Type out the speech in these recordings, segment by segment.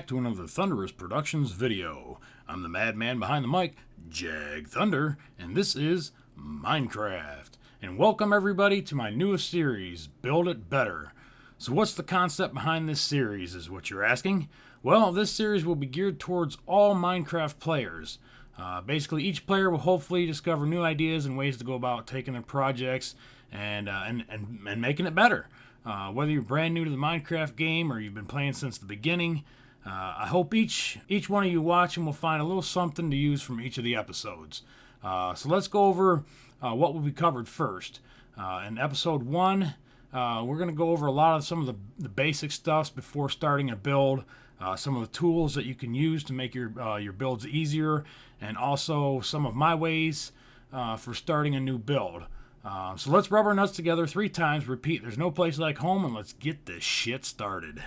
to another Thunderous Productions video. I'm the madman behind the mic, Jag Thunder, and this is Minecraft. And welcome everybody to my newest series, Build It Better. So what's the concept behind this series is what you're asking? Well, this series will be geared towards all Minecraft players. Basically, each player will hopefully discover new ideas and ways to go about taking their projects and making it better. Whether you're brand new to the Minecraft game or you've been playing since the beginning, I hope each one of you watching will find a little something to use from each of the episodes. So let's go over what will be covered first. In episode 1, we're going to go over some of the basic stuff before starting a build, some of the tools that you can use to make your builds easier, and also some of my ways for starting a new build. So let's rub our nuts together 3 times, repeat, there's no place like home, and let's get this shit started.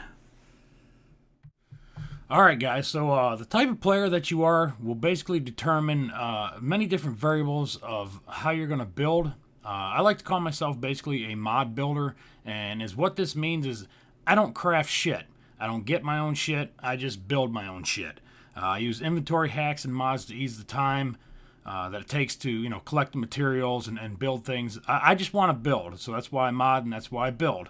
Alright guys, so the type of player that you are will basically determine many different variables of how you're going to build. I like to call myself basically a mod builder, and what this means is I don't craft shit. I don't get my own shit, I just build my own shit. I use inventory hacks and mods to ease the time that it takes to, collect the materials and build things. I just want to build, so that's why I mod and that's why I build.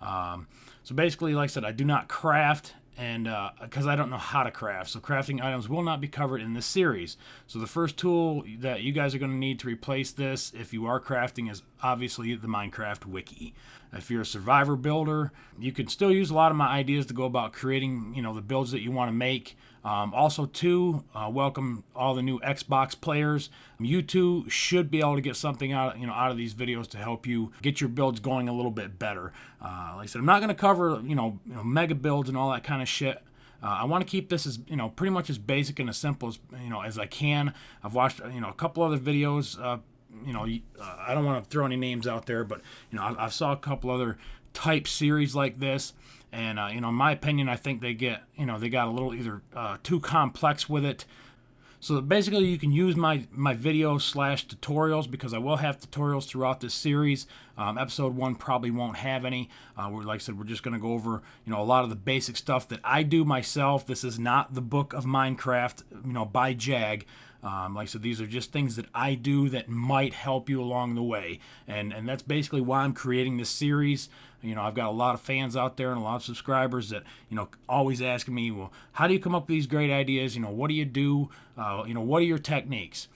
So basically, like I said, I do not craft, and because I don't know how to craft, so crafting items will not be covered in this series. So the first tool that you guys are going to need to replace this, if you are crafting, is obviously the Minecraft Wiki. If you're a survivor builder, you can still use a lot of my ideas to go about creating, the builds that you want to make. Also, too, welcome all the new Xbox players. You too should be able to get something out of these videos to help you get your builds going a little bit better. Like I said, I'm not going to cover mega builds and all that kind of shit. I want to keep this as pretty much as basic and as simple as I can. I've watched a couple other videos. I don't want to throw any names out there, but I saw a couple other type series like this. And, in my opinion, I think they got a little either too complex with it. So basically, you can use my videos / tutorials, because I will have tutorials throughout this series. Episode 1 probably won't have any. Like I said, we're just going to go over, a lot of the basic stuff that I do myself. This is not the book of Minecraft, by Jag. Like I said, these are just things that I do that might help you along the way. And that's basically why I'm creating this series. I've got a lot of fans out there and a lot of subscribers that, always asking me, well, how do you come up with these great ideas? What do you do? What are your techniques?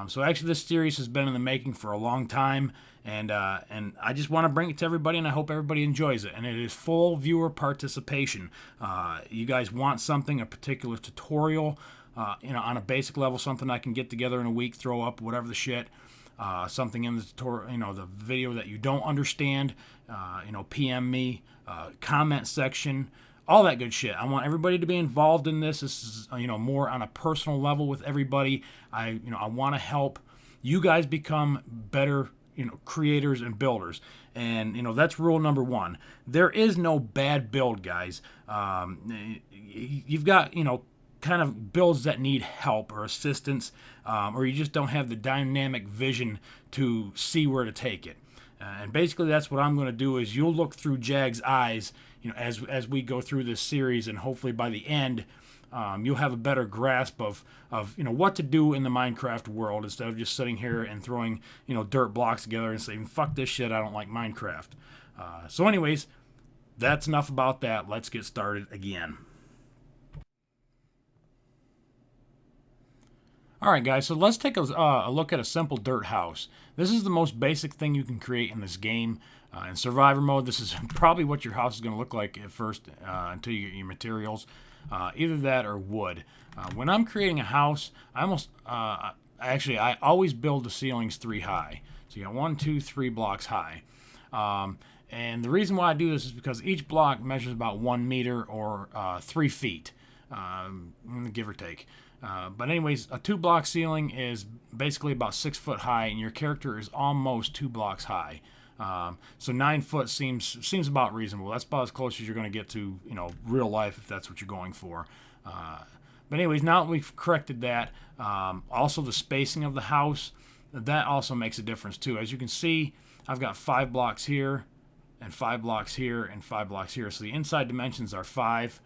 So actually this series has been in the making for a long time, and I just want to bring it to everybody, and I hope everybody enjoys it. And it is full viewer participation. You guys want something, a particular tutorial, on a basic level, something I can get together in a week, throw up, whatever the shit. Something in the tutorial, the video that you don't understand, PM me, comment section, all that good shit. I want everybody to be involved in this. This is, more on a personal level with everybody. I want to help you guys become better, creators and builders. And, that's rule number 1. There is no bad build, guys. You've got, kind of builds that need help or assistance, or you just don't have the dynamic vision to see where to take it. And basically that's what I'm going to do, is you'll look through Jag's eyes, as we go through this series, and hopefully by the end you'll have a better grasp of what to do in the Minecraft world, instead of just sitting here and throwing dirt blocks together and saying, fuck this shit, I don't like Minecraft. So anyways, that's enough about that. Let's get started again. Alright guys, so let's take a look at a simple dirt house. This is the most basic thing you can create in this game. In survivor mode, this is probably what your house is going to look like at first, until you get your materials. Either that or wood. When I'm creating a house, I always build the ceilings 3 high. So you got 1, 2, 3 blocks high. And the reason why I do this is because each block measures about 1 meter or 3 feet, give or take. But anyways, a 2-block ceiling is basically about 6 foot high, and your character is almost 2 blocks high. So 9 foot seems about reasonable. That's about as close as you're going to get to real life, if that's what you're going for. But anyways, now that we've corrected that, also the spacing of the house, that also makes a difference too. As you can see, I've got 5 blocks here, and 5 blocks here, and 5 blocks here. So the inside dimensions are 5.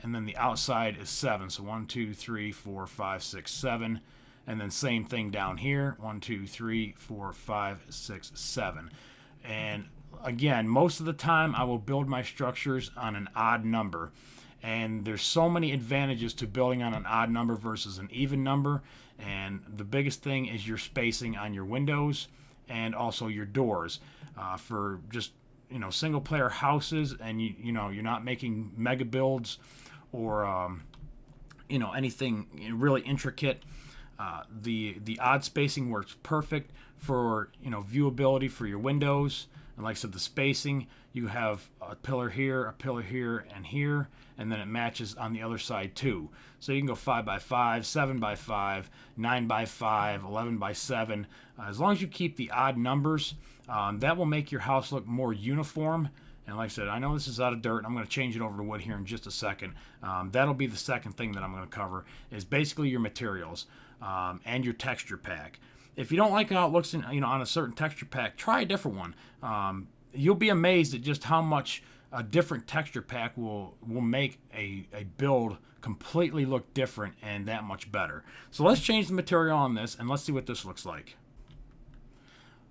and then the outside is 7. So 1, 2, 3, 4, 5, 6, 7. And then same thing down here, 1, 2, 3, 4, 5, 6, 7. And again, most of the time I will build my structures on an odd number. And there's so many advantages to building on an odd number versus an even number. And the biggest thing is your spacing on your windows and also your doors. For just single player houses, and you're not making mega builds or anything really intricate. The odd spacing works perfect for viewability for your windows. And like I said, the spacing, you have a pillar here, and here, and then it matches on the other side too. So you can go 5 by 5, 7 by 5, 9 by 5, 11 by 7. As long as you keep the odd numbers, that will make your house look more uniform. And like I said, I know this is out of dirt. I'm going to change it over to wood here in just a second. That'll be the second thing that I'm going to cover, is basically your materials and your texture pack. If you don't like how it looks on a certain texture pack, try a different one. You'll be amazed at just how much a different texture pack will make a build completely look different and that much better. So let's change the material on this and let's see what this looks like.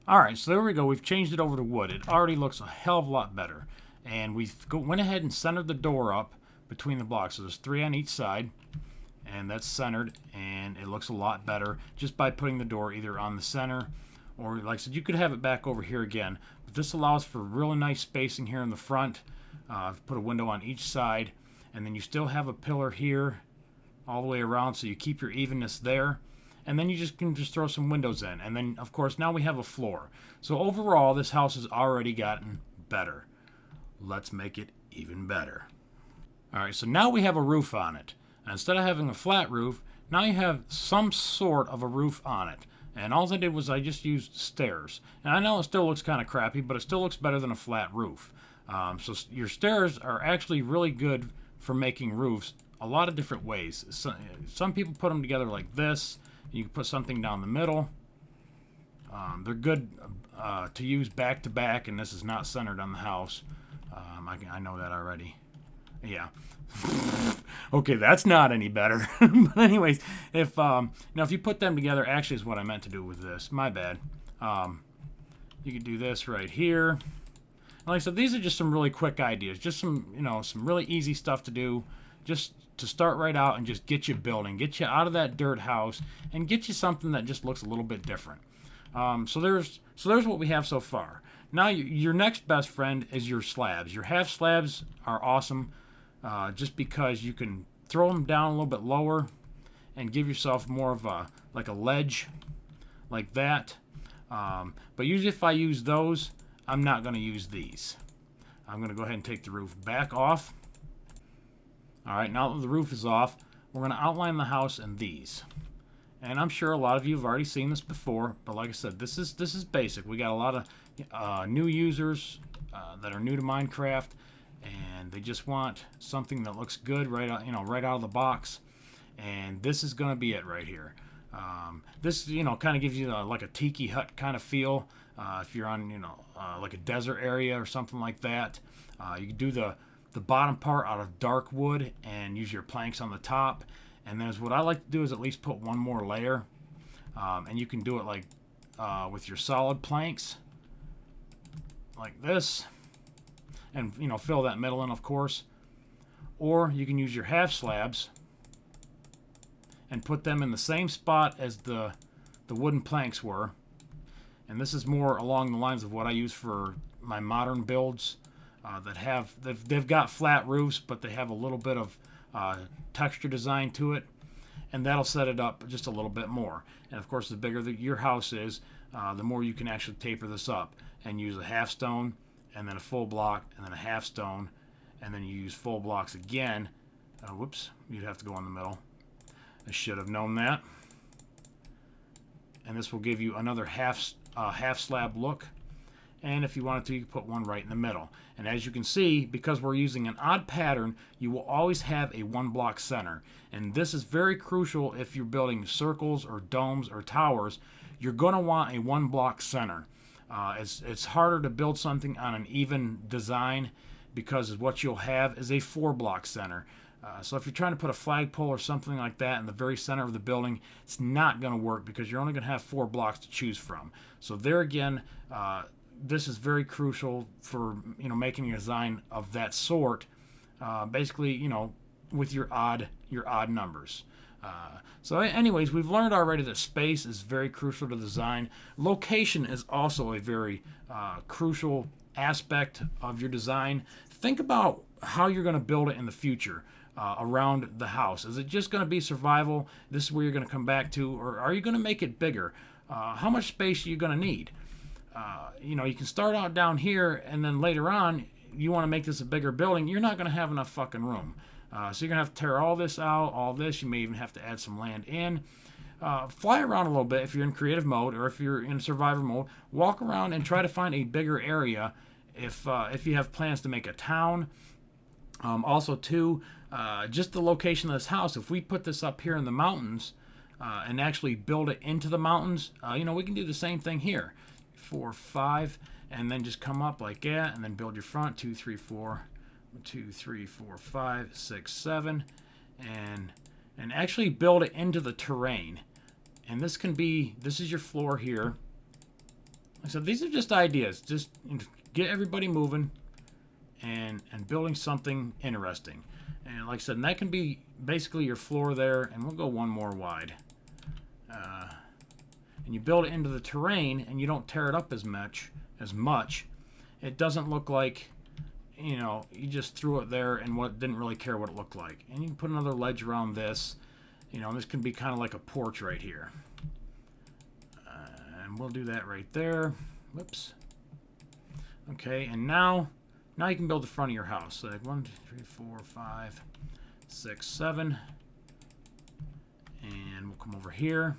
Alright, so there we go. We've changed it over to wood. It already looks a hell of a lot better. And we went ahead and centered the door up between the blocks. So there's 3 on each side. And that's centered, and it looks a lot better just by putting the door either on the center, or like I said, you could have it back over here again. But this allows for really nice spacing here in the front. Put a window on each side, and then you still have a pillar here all the way around, so you keep your evenness there. And then you can throw some windows in. And then, of course, now we have a floor. So overall, this house has already gotten better. Let's make it even better. All right, so now we have a roof on it. Instead of having a flat roof, now you have some sort of a roof on it. And all I did was I just used stairs. And I know it still looks kind of crappy, but it still looks better than a flat roof. So your stairs are actually really good for making roofs a lot of different ways. Some people put them together like this. You can put something down the middle. They're good to use back to back, and this is not centered on the house. I know that already. Yeah. Okay, that's not any better. But anyways, if you put them together, actually is what I meant to do with this. My bad. You could do this right here. And like I said, these are just some really quick ideas. Just some really easy stuff to do. Just to start right out and just get you building, get you out of that dirt house, and get you something that just looks a little bit different. So there's what we have so far. Now your next best friend is your slabs. Your half slabs are awesome, just because you can throw them down a little bit lower and give yourself more of a ledge like that. But usually if I use those, I'm not going to use these. I'm going to go ahead and take the roof back off. Alright, now that the roof is off, we're going to outline the house in these. And I'm sure a lot of you have already seen this before, but like I said, this is basic. We got a lot of new users that are new to Minecraft, and they just want something that looks good right out of the box. And this is going to be it right here. This kind of gives you like a tiki hut kind of feel. If you're on like a desert area or something like that, you can do the bottom part out of dark wood and use your planks on the top. And then what I like to do is at least put one more layer. And you can do it like with your solid planks like this, and fill that middle in, of course. Or you can use your half slabs and put them in the same spot as the wooden planks were. And this is more along the lines of what I use for my modern builds. They've got flat roofs, but they have a little bit of texture design to it, and that'll set it up just a little bit more. And of course, the bigger your house is, the more you can actually taper this up and use a half stone, and then a full block, and then a half stone, and then you use full blocks again. Whoops, you'd have to go in the middle. I should have known that. And this will give you another half slab look. And if you wanted to, you could put one right in the middle. And as you can see, because we're using an odd pattern, you will always have a one block center. And this is very crucial if you're building circles or domes or towers. You're going to want a one block center. It's harder to build something on an even design, because what you'll have is a 4 block center. So if you're trying to put a flagpole or something like that in the very center of the building, it's not going to work because you're only going to have 4 blocks to choose from. So there again, this is very crucial for making a design of that sort. Basically, with your odd numbers. So anyways, we've learned already that space is very crucial to design. Location is also a very crucial aspect of your design. Think about how you're going to build it in the future around the house. Is it just going to be survival? This is where you're going to come back to, or are you going to make it bigger? How much space are you going to need? You can start out down here, and then later on, you want to make this a bigger building. You're not going to have enough fucking room. So you're going to have to tear all this out, all this. You may even have to add some land in. Fly around a little bit if you're in creative mode, or if you're in survivor mode. Walk around and try to find a bigger area if you have plans to make a town. Also, too, just the location of this house. If we put this up here in the mountains and actually build it into the mountains, we can do the same thing here. 4, 5, and then just come up like that, and then build your front. 2, 3, 4, 2, 3, 4, 5, 6, 7, and actually build it into the terrain. And this is your floor here. So these are just ideas. Just get everybody moving and building something interesting. And like I said, and that can be basically your floor there, and we'll go one more wide. And you build it into the terrain, and you don't tear it up as much. It doesn't look like you just threw it there and didn't really care what it looked like. And you can put another ledge around this. This can be kind of like a porch right here. And we'll do that right there. Whoops. Okay, and now you can build the front of your house. So like 1, 2, 3, 4, 5, 6, 7. And we'll come over here.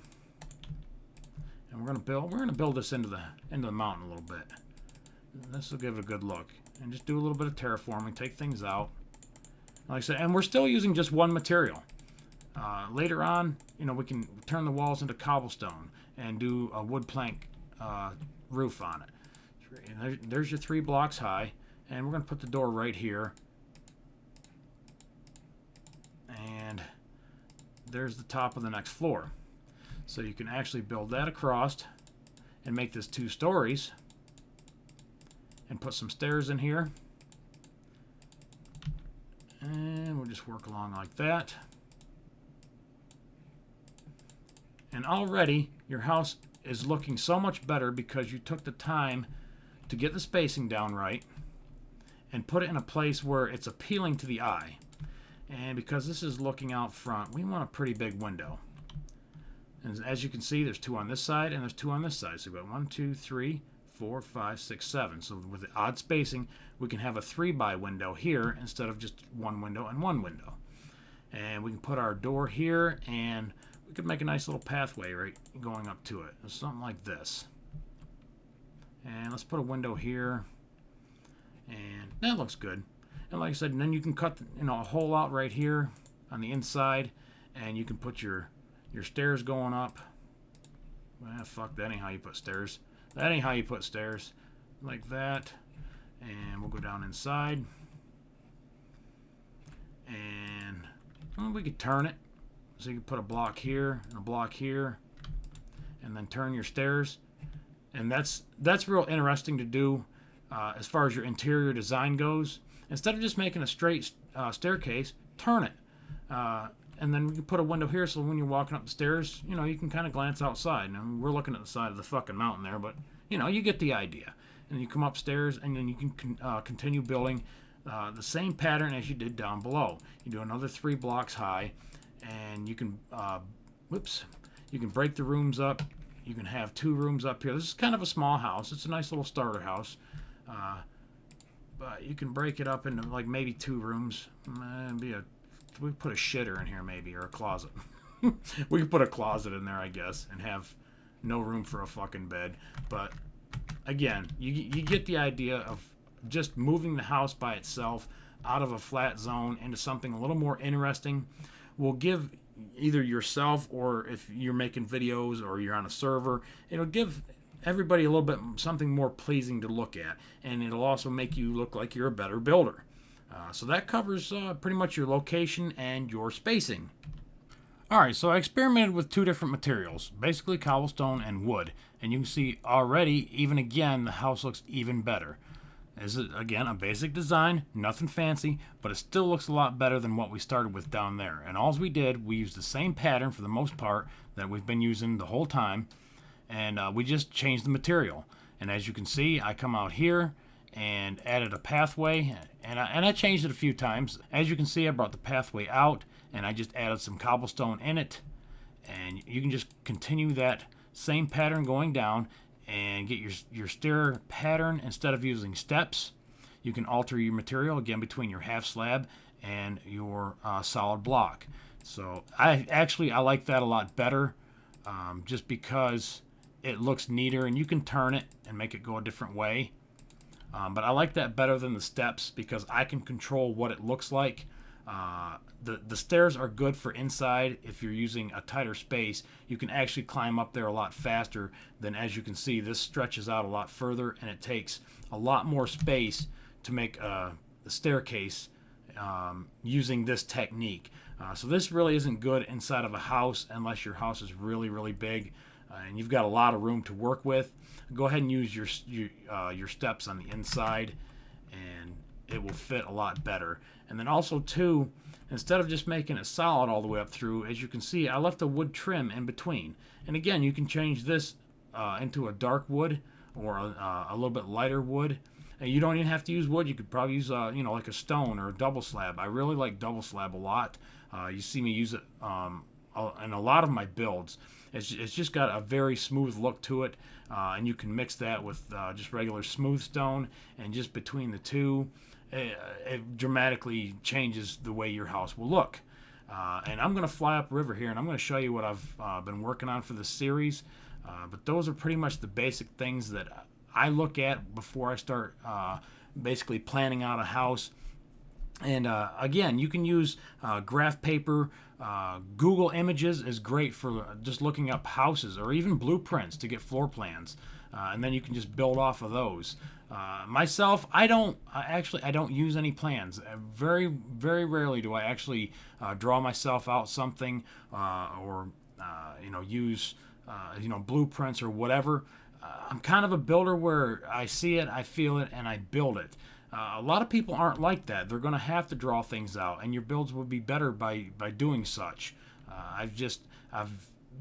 And we're gonna build this into the mountain a little bit. This will give it a good look. And just do a little bit of terraforming, take things out. Like I said, and we're still using just one material. Later on, we can turn the walls into cobblestone and do a wood plank roof on it. And there's your 3 blocks high, and we're going to put the door right here. And there's the top of the next floor. So you can actually build that across and make this 2 stories. And put some stairs in here. And we'll just work along like that. And already your house is looking so much better because you took the time to get the spacing down right and put it in a place where it's appealing to the eye. And because this is looking out front, we want a pretty big window. And as you can see, there's 2 on this side and there's 2 on this side. So we've got 1, 2, 3, 4, 5, 6, 7. So with the odd spacing, we can have a 3-by window here instead of just 1 window and 1 window. And we can put our door here, and we could make a nice little pathway right going up to it. Something like this. And let's put a window here. And that looks good. And like I said, and then you can cut a hole out right here on the inside, and you can put your stairs going up. Well, fuck, that ain't how you put stairs. That ain't how you put stairs. Like that. And we'll go down inside. And we could turn it. So you can put a block here and a block here. And then turn your stairs. And that's real interesting to do as far as your interior design goes. Instead of just making a straight staircase, turn it. And then we can put a window here so when you're walking up the stairs, you can kind of glance outside. Now, we're looking at the side of the fucking mountain there, but, you get the idea. And you come upstairs, and then you can continue building the same pattern as you did down below. You do another 3 blocks high, and you can, you can break the rooms up. You can have 2 rooms up here. This is kind of a small house. It's a nice little starter house. But you can break it up into, like, maybe 2 rooms. We put a shitter in here maybe, or a closet. We could put a closet in there, I guess, and have no room for a fucking bed. But again, you get the idea of just moving the house by itself out of a flat zone into something a little more interesting. Will give either yourself, or if you're making videos or you're on a server, it'll give everybody a little bit something more pleasing to look at, and it'll also make you look like you're a better builder. So that covers pretty much your location and your spacing. Alright, so I experimented with two different materials, basically cobblestone and wood, and you can see already, even again, the house looks even better. This is, again, a basic design, nothing fancy, but it still looks a lot better than what we started with down there. And all we did, we used the same pattern for the most part that we've been using the whole time, and we just changed the material. And as you can see, I come out here and added a pathway, and I changed it a few times. As you can see, I brought the pathway out, and I just added some cobblestone in it, and you can just continue that same pattern going down and get your stair pattern. Instead of using steps, you can alter your material again between your half slab and your solid block. So I like that a lot better, just because it looks neater, and you can turn it and make it go a different way. But I like that better than the steps because I can control what it looks like. The stairs are good for inside. If you're using a tighter space, you can actually climb up there a lot faster than, as you can see, this stretches out a lot further, and it takes a lot more space to make the staircase using this technique. So this really isn't good inside of a house unless your house is really, really big and you've got a lot of room to work with. Go ahead and use your steps on the inside, and it will fit a lot better. And then also too, instead of just making it solid all the way up through, as you can see, I left a wood trim in between. And again, you can change this into a dark wood or a little bit lighter wood. And you don't even have to use wood. You could probably use like a stone or a double slab. I really like double slab a lot. You see me use it in a lot of my builds. It's just got a very smooth look to it, and you can mix that with just regular smooth stone, and just between the two, it dramatically changes the way your house will look. And I'm going to fly upriver here, and I'm going to show you what I've been working on for this series. But those are pretty much the basic things that I look at before I start basically planning out a house. And again, you can use graph paper. Google Images is great for just looking up houses or even blueprints to get floor plans. And then you can just build off of those. Myself, I don't use any plans. Very, very rarely do I actually draw myself out something or use blueprints or whatever. I'm kind of a builder where I see it, I feel it, and I build it. A lot of people aren't like that. They're going to have to draw things out, and your builds will be better by doing such. I've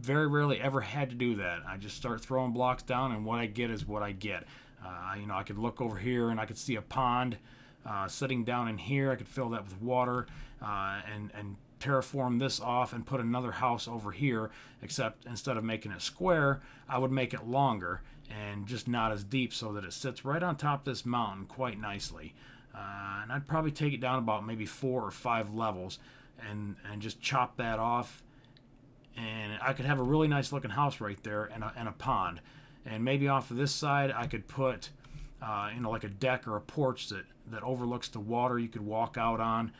very rarely ever had to do that. I just start throwing blocks down, and what I get is what I get. I could look over here, and I could see a pond sitting down in here. I could fill that with water and terraform this off and put another house over here, except instead of making it square, I would make it longer and just not as deep, so that it sits right on top of this mountain quite nicely. And I'd probably take it down about maybe 4 or 5 levels and just chop that off, and I could have a really nice looking house right there and a pond. And maybe off of this side I could put like a deck or a porch that overlooks the water you could walk out on.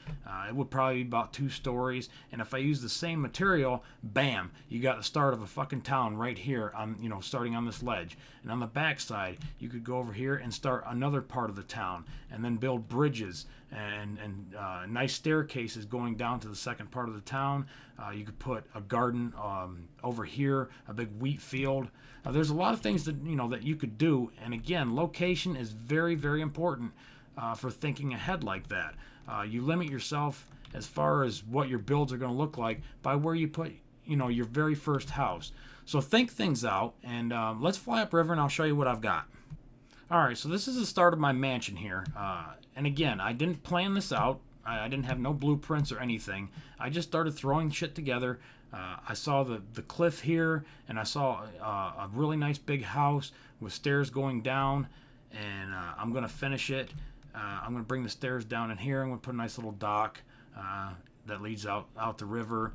It would probably be about 2 stories, and if I use the same material, bam, you got the start of a fucking town right here on starting on this ledge. And on the back side, you could go over here and start another part of the town, and then build bridges and nice staircases going down to the second part of the town. You could put a garden over here, a big wheat field. There's a lot of things that that you could do, and again, location is very, very important for thinking ahead like that. You limit yourself as far as what your builds are going to look like by where you put your very first house. So think things out, and let's fly upriver, and I'll show you what I've got. Alright, so this is the start of my mansion here, and again, I didn't plan this out. I didn't have no blueprints or anything. I just started throwing shit together. I saw the cliff here, and I saw a really nice big house with stairs going down, and I'm going to finish it. I'm going to bring the stairs down in here. I'm going to put a nice little dock that leads out the river.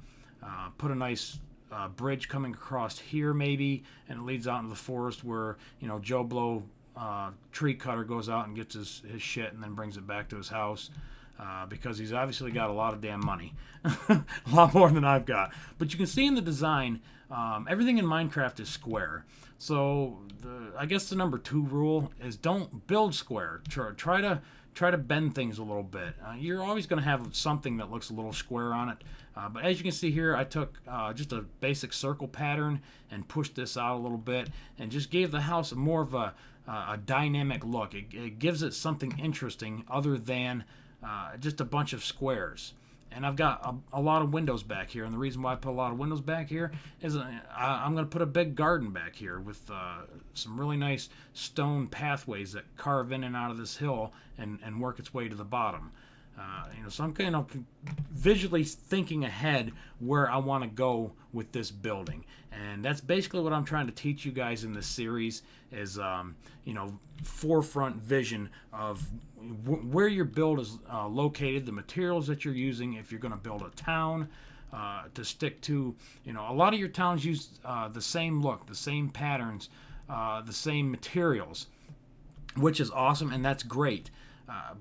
Put a nice bridge coming across here maybe, and it leads out into the forest where Joe Blow tree cutter goes out and gets his shit and then brings it back to his house. Because he's obviously got a lot of damn money. A lot more than I've got. But you can see in the design, everything in Minecraft is square. So I guess the number 2 rule is don't build square. Try try to bend things a little bit. You're always going to have something that looks a little square on it. But as you can see here, I took just a basic circle pattern and pushed this out a little bit and just gave the house more of a dynamic look. It gives it something interesting other than just a bunch of squares. And I've got a lot of windows back here, and the reason why I put a lot of windows back here is I'm going to put a big garden back here with some really nice stone pathways that carve in and out of this hill and work its way to the bottom. So I'm kind of visually thinking ahead where I want to go with this building, and that's basically what I'm trying to teach you guys in this series is forefront vision of where your build is located, the materials that you're using if you're going to build a town. To stick to, a lot of your towns use the same look, the same patterns, the same materials, which is awesome, and that's great.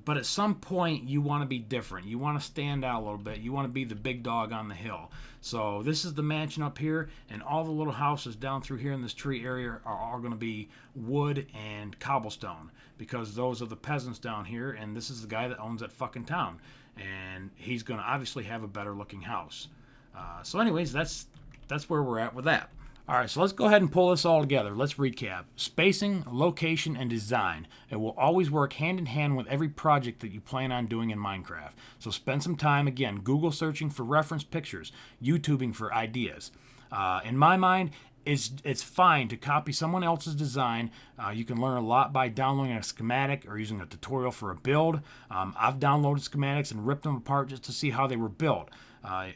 But at some point, you want to be different. You want to stand out a little bit. You want to be the big dog on the hill. So this is the mansion up here, and all the little houses down through here in this tree area are all going to be wood and cobblestone, because those are the peasants down here, and this is the guy that owns that fucking town. And he's going to obviously have a better looking house. So anyways, that's where we're at with that. All right, so let's go ahead and pull this all together. Let's recap. Spacing, location, and design. It will always work hand in hand with every project that you plan on doing in Minecraft. So spend some time, again, Google searching for reference pictures, YouTubing for ideas. In my mind, it's fine to copy someone else's design. You can learn a lot by downloading a schematic or using a tutorial for a build. I've downloaded schematics and ripped them apart just to see how they were built.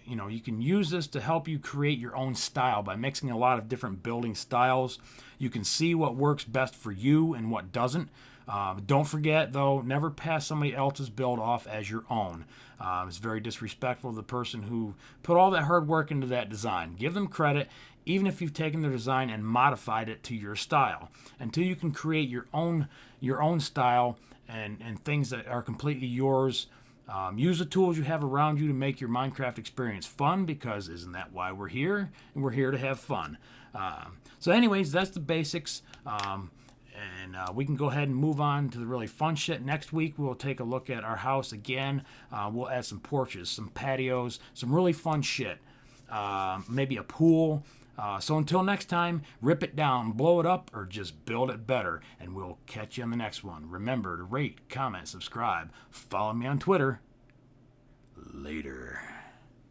You can use this to help you create your own style by mixing a lot of different building styles. You can see what works best for you and what doesn't. Don't forget, though, never pass somebody else's build off as your own. It's very disrespectful of the person who put all that hard work into that design. Give them credit, even if you've taken their design and modified it to your style, until you can create your own style and things that are completely yours. Use the tools you have around you to make your Minecraft experience fun, because isn't that why we're here? And we're here to have fun. So anyways, that's the basics. We can go ahead and move on to the really fun shit. Next week, we'll take a look at our house again. We'll add some porches, some patios, some really fun shit. Maybe a pool. So until next time, rip it down, blow it up, or just build it better. And we'll catch you on the next one. Remember to rate, comment, subscribe. Follow me on Twitter. Later.